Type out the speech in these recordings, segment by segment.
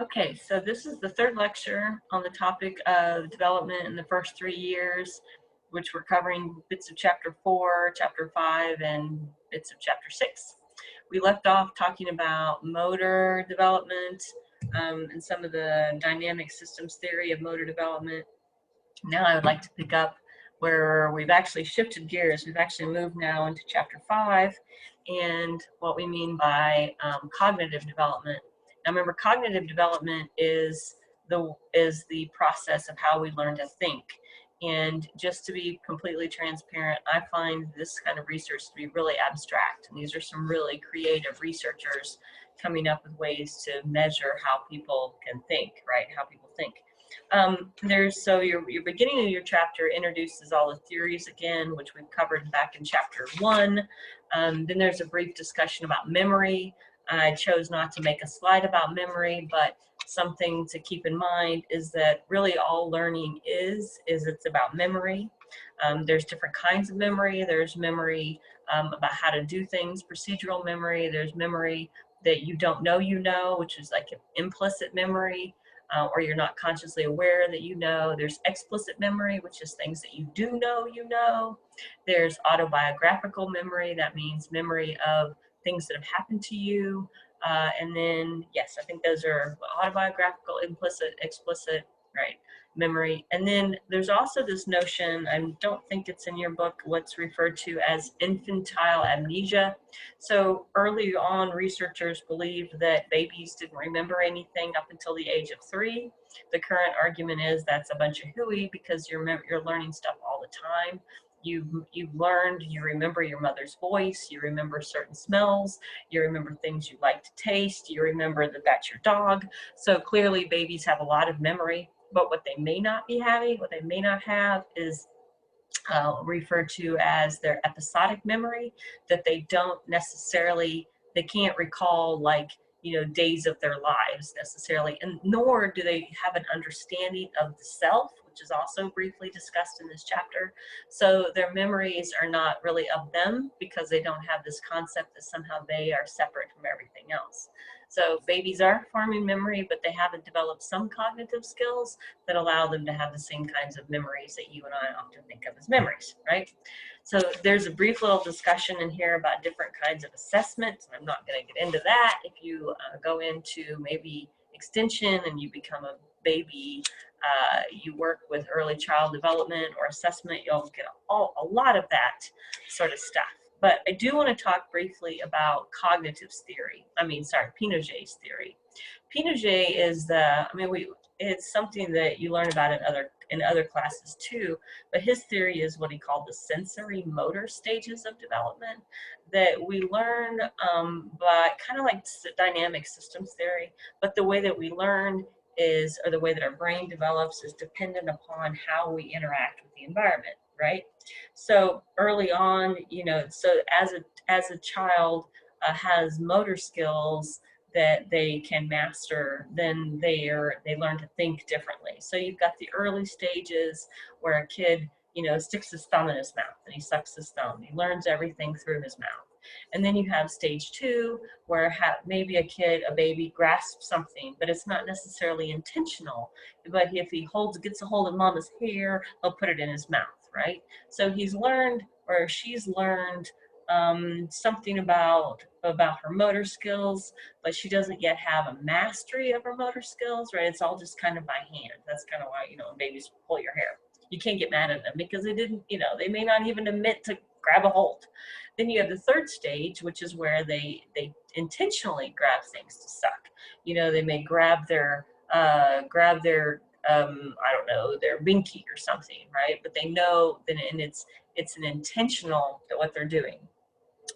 Okay, so this is the third lecture on the topic of development in the first 3 years, which we're covering bits of chapter 4, chapter 5, and bits of chapter 6. We left off talking about motor development and some of the dynamic systems theory of motor development. Now I would like to pick up where we've actually shifted gears. We've actually moved now into chapter 5 and what we mean by cognitive development. Now remember, cognitive development is the process of how we learn to think. And just to be completely transparent, I find this kind of research to be really abstract. And these are some really creative researchers coming up with ways to measure how people can think, right? How people think. So your beginning of your chapter introduces all the theories again, which we've covered back in chapter 1. Then there's a brief discussion about memory. I chose not to make a slide about memory, but something to keep in mind is that really all learning is it's about memory. There's different kinds of memory. There's memory about how to do things, procedural memory. There's memory that you don't know you know, which is like implicit memory. Or you're not consciously aware that you know. There's explicit memory, which is things that you do know you know. There's autobiographical memory. That means memory of things that have happened to you. And then, yes, I think those are autobiographical, implicit, explicit, right, memory. And then there's also this notion, I don't think it's in your book, what's referred to as infantile amnesia. So early on, researchers believed that babies didn't remember anything up until the age of 3. The current argument is that's a bunch of hooey because you're learning stuff all the time. You've learned, you remember your mother's voice, you remember certain smells, you remember things you like to taste, you remember that that's your dog. So clearly babies have a lot of memory, but what they may not be having, what they may not have is referred to as their episodic memory, that they don't necessarily, they can't recall like, days of their lives necessarily, and nor do they have an understanding of the self, which is also briefly discussed in this chapter. So their memories are not really of them because they don't have this concept that somehow they are separate from everything else. So babies are forming memory, but they haven't developed some cognitive skills that allow them to have the same kinds of memories that you and I often think of as memories, right? So there's a brief little discussion in here about different kinds of assessment. I'm not going to get into that. If you go into maybe extension and you become a baby, you work with early child development or assessment, you'll get a lot of that sort of stuff. But I do want to talk briefly about Piaget's theory. Piaget's theory. Piaget is it's something that you learn about in other classes too, but his theory is what he called the sensory motor stages of development that we learn by kind of like dynamic systems theory, but the way that we learn or the way that our brain develops is dependent upon how we interact with the environment, right? So early on, so as a child has motor skills that they can master, then they learn to think differently. So you've got the early stages where a kid, sticks his thumb in his mouth and he sucks his thumb. He learns everything through his mouth. And then you have stage 2, where maybe a baby grasps something, but it's not necessarily intentional. But if he gets a hold of mama's hair, he'll put it in his mouth, right? So he's learned, or she's learned something about her motor skills, but she doesn't yet have a mastery of her motor skills, right? It's all just kind of by hand. That's kind of why, when babies pull your hair, you can't get mad at them because they didn't, they may not even admit to grab a hold. Then you have the third stage, which is where they intentionally grab things to suck. They may grab their I don't know, their binky or something, right? But they know that, and it's an intentional what they're doing.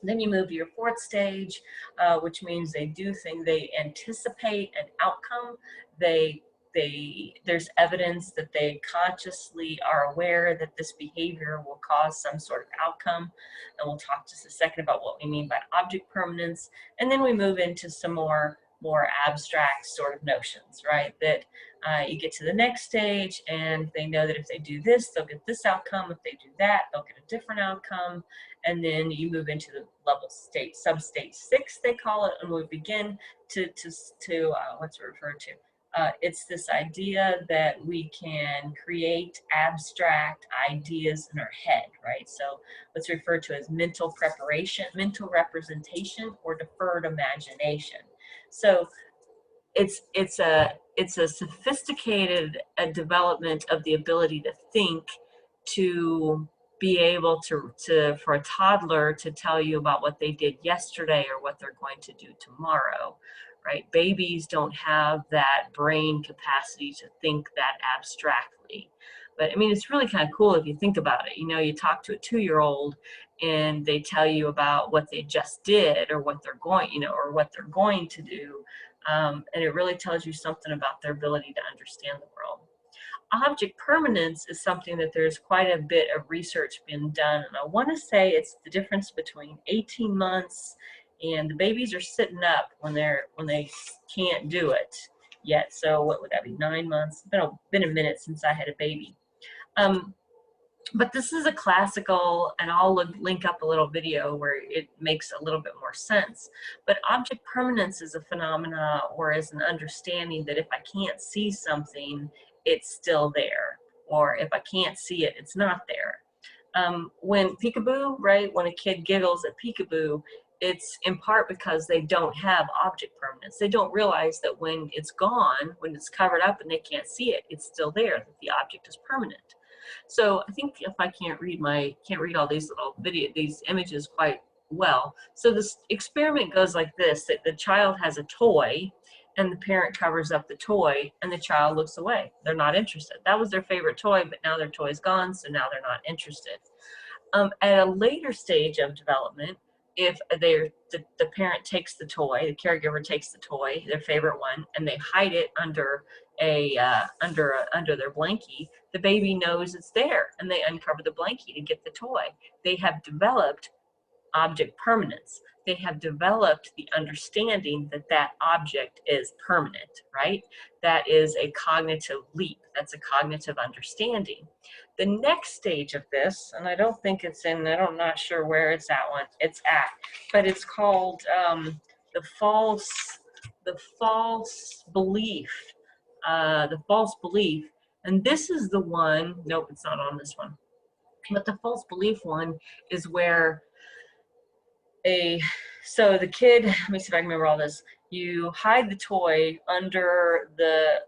Then you move to your fourth stage, which means they anticipate an outcome. There's evidence that they consciously are aware that this behavior will cause some sort of outcome. And we'll talk just a second about what we mean by object permanence. And then we move into some more more abstract sort of notions, right? That you get to the next stage and they know that if they do this, they'll get this outcome. If they do that, they'll get a different outcome. And then you move into the level state, sub-state 6, they call it, and we begin to what's it referred to? It's this idea that we can create abstract ideas in our head, right? So what's referred to as mental preparation, mental representation, or deferred imagination. So it's a sophisticated development of the ability to think, to be able to for a toddler to tell you about what they did yesterday or what they're going to do tomorrow, right? Babies don't have that brain capacity to think that abstractly. But I mean, it's really kind of cool if you think about it. You know, you talk to a 2-year-old and they tell you about what they just did or what they're going, you know, or what they're going to do. And it really tells you something about their ability to understand the world. Object permanence is something that there's quite a bit of research being done. And I want to say it's the difference between 18 months and the babies are sitting up when they can't do it yet. So what would that be, 9 months? It's been a minute since I had a baby. But this is a classical, and I'll link up a little video where it makes a little bit more sense. But object permanence is a phenomena or is an understanding that if I can't see something, it's still there. Or if I can't see it, it's not there. When peekaboo, right, when a kid giggles at peekaboo, it's in part because they don't have object permanence. They don't realize that when it's gone, when it's covered up and they can't see it, it's still there, that the object is permanent. So I think if I can't read all these these images quite well. So this experiment goes like this, that the child has a toy and the parent covers up the toy and the child looks away. They're not interested. That was their favorite toy, but now their toy's gone, so now they're not interested. At a later stage of development, if the parent takes the toy, the caregiver takes the toy, their favorite one, and they hide it under under their blankie, the baby knows it's there, and they uncover the blankie to get the toy. They have developed object permanence. They have developed the understanding that that object is permanent, right? That is a cognitive leap. That's a cognitive understanding. The next stage of this, and I don't think it's in, I'm not sure where it's at, but it's called the false belief. The false belief. And this is the one, nope, it's not on this one. But the false belief one is where so the kid, let me see if I can remember all this. You hide the toy under the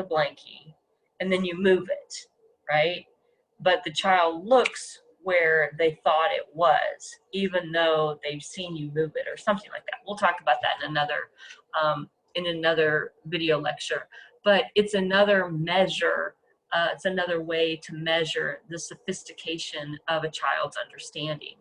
blankie, and then you move it, right? But the child looks where they thought it was, even though they've seen you move it or something like that. We'll talk about that in another video lecture. But it's another measure. It's another way to measure the sophistication of a child's understanding.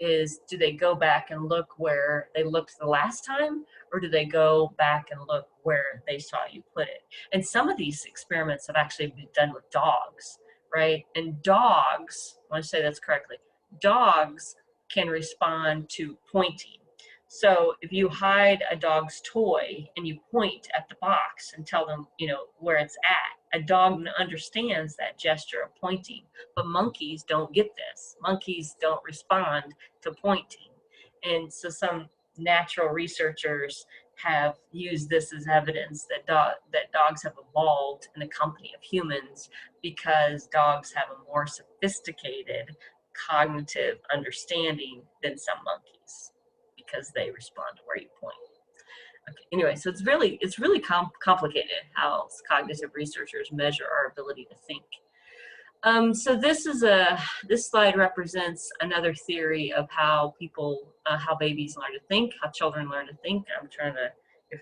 Is, do they go back and look where they looked the last time, or do they go back and look where they saw you put it? And some of these experiments have actually been done with dogs, right? And dogs, I want to say that's correctly, dogs can respond to pointing. So if you hide a dog's toy and you point at the box and tell them, you know, where it's at, a dog understands that gesture of pointing. But monkeys don't get this. Monkeys don't respond to pointing. And so some natural researchers have used this as evidence that dogs have evolved in the company of humans because dogs have a more sophisticated cognitive understanding than some monkeys, because they respond to where you point. Okay, anyway, so it's really complicated how cognitive researchers measure our ability to think. So this slide represents another theory of how how babies learn to think, how children learn to think. I'm trying to, if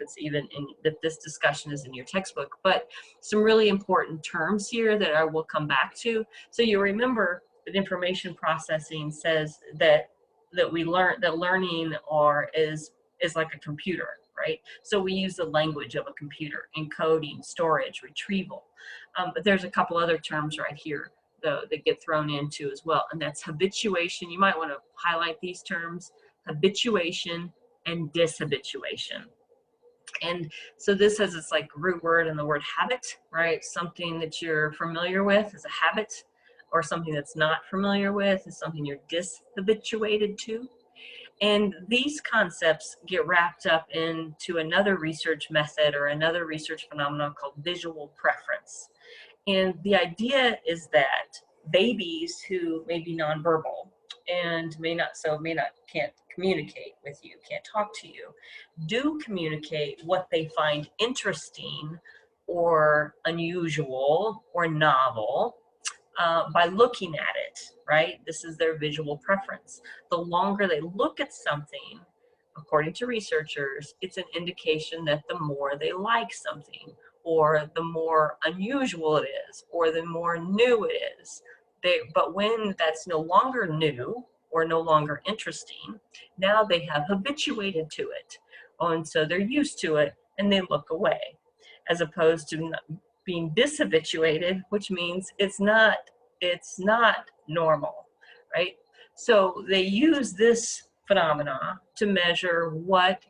this discussion is in your textbook, but some really important terms here that I will come back to. So you remember that information processing says that learning is like a computer, right? So we use the language of a computer: encoding, storage, retrieval. But there's a couple other terms right here though that get thrown into as well, and that's habituation. You might want to highlight these terms: habituation, and dishabituation. And so this has its like root word in the word habit, right? Something that you're familiar with is a habit, or something that's not familiar with is something you're dishabituated to. And these concepts get wrapped up into another research method or another research phenomenon called visual preference. And the idea is that babies who may be nonverbal and can't communicate with you, can't talk to you, do communicate what they find interesting or unusual or novel by looking at it, right? This is their visual preference. The longer they look at something, according to researchers, it's an indication that the more they like something, or the more unusual it is, or the more new it is. But when that's no longer new or no longer interesting, now they have habituated to it. And so they're used to it and they look away, as opposed to being dishabituated, which means it's not normal, right? So they use this phenomena to measure what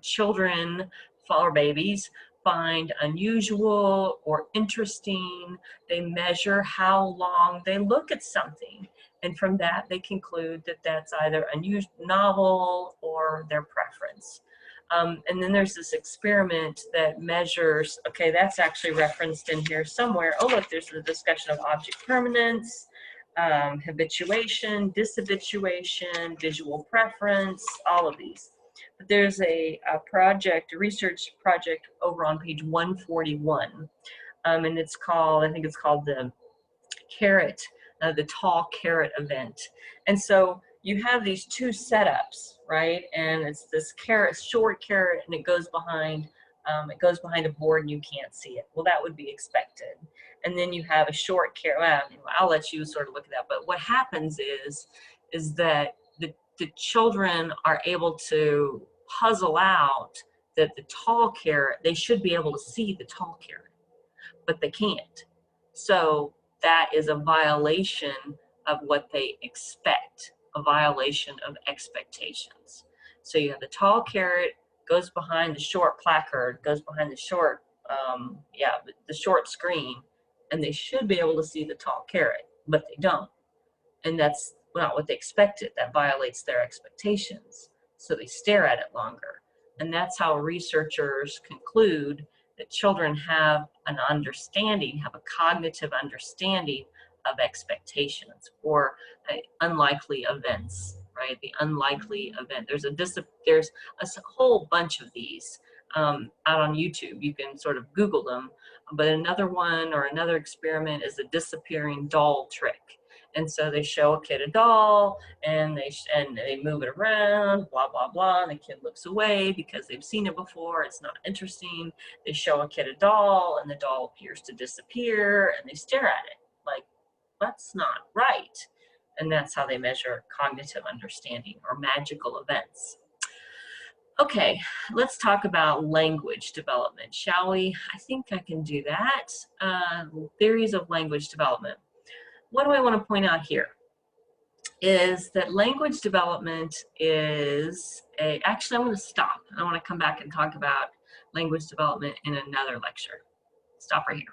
children or babies find unusual or interesting. They measure how long they look at something, and from that they conclude that that's either unusual, novel, or their preference. And then there's this experiment that measures, okay, that's actually referenced in here somewhere. Oh, look, there's the discussion of object permanence, habituation, dishabituation, visual preference, all of these. But there's a research project over on page 141, and it's called, I think it's called the tall carrot event. And so you have these two setups, right? And it's this short carrot, and it goes behind a board and you can't see it. Well, that would be expected. And then you have a short carrot. Well, I'll let you sort of look at that. But what happens is that the children are able to puzzle out that the tall carrot, they should be able to see the tall carrot, but they can't. So that is a violation of what they expect, a violation of expectations. So you have the tall carrot goes behind the short placard, goes behind the short, the short screen, and they should be able to see the tall carrot, but they don't. And that's not what they expected. That violates their expectations. So they stare at it longer. And that's how researchers conclude that children have an understanding, have a cognitive understanding of expectations or unlikely events, right? The unlikely event. There's a whole bunch of these out on YouTube. You can sort of Google them. But another one or another experiment is the disappearing doll trick. And so they show a kid a doll, and they move it around, blah, blah, blah, and the kid looks away because they've seen it before. It's not interesting. They show a kid a doll, and the doll appears to disappear, and they stare at it like, that's not right. And that's how they measure cognitive understanding or magical events. Okay, let's talk about language development, shall we? I think I can do that. Theories of language development. What do I want to point out here is that language development is actually, I'm going to stop. I want to come back and talk about language development in another lecture. Stop right here.